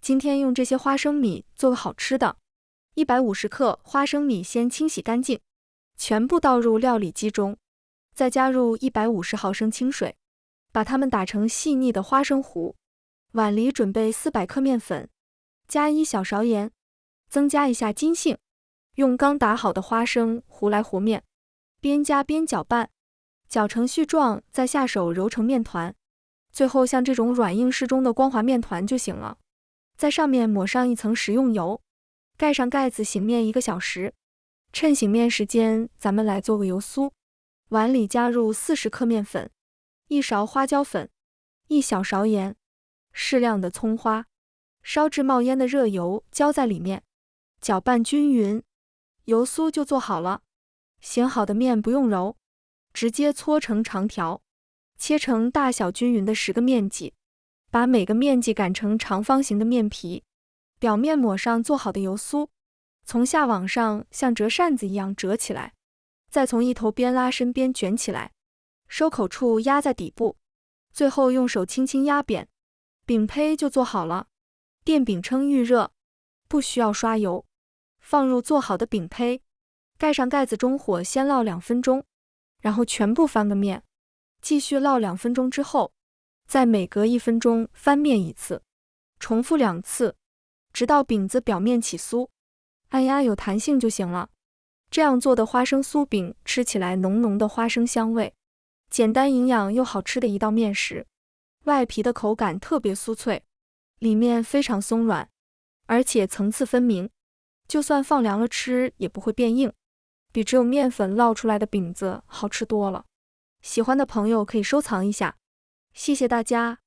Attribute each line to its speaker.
Speaker 1: 今天用这些花生米做个好吃的。150克花生米先清洗干净，全部倒入料理机中，再加入150毫升清水，把它们打成细腻的花生糊。碗里准备400克面粉，加1小勺盐，增加一下筋性。用刚打好的花生糊来和面，边加边搅拌，搅成絮状，再下手揉成面团。最后像这种软硬适中的光滑面团就行了。在上面抹上一层食用油，盖上盖子醒面1个小时。趁醒面时间，咱们来做个油酥。碗里加入40克面粉，1勺花椒粉，1小勺盐，适量的葱花，烧至冒烟的热油浇在里面，搅拌均匀，油酥就做好了。醒好的面不用揉，直接搓成长条，切成大小均匀的10个面剂，把每个面剂擀成长方形的面皮，表面抹上做好的油酥，从下往上像折扇子一样折起来，再从一头边拉伸边卷起来，收口处压在底部，最后用手轻轻压扁，饼胚就做好了。电饼铛预热，不需要刷油，放入做好的饼胚，盖上盖子，中火先烙2分钟，然后全部翻个面，继续烙2分钟之后，再每隔1分钟翻面一次，重复2次，直到饼子表面起酥，按压有弹性就行了。这样做的花生酥饼吃起来浓浓的花生香味，简单营养又好吃的一道面食。外皮的口感特别酥脆，里面非常松软，而且层次分明，就算放凉了吃也不会变硬，比只有面粉烙出来的饼子好吃多了。喜欢的朋友可以收藏一下，谢谢大家。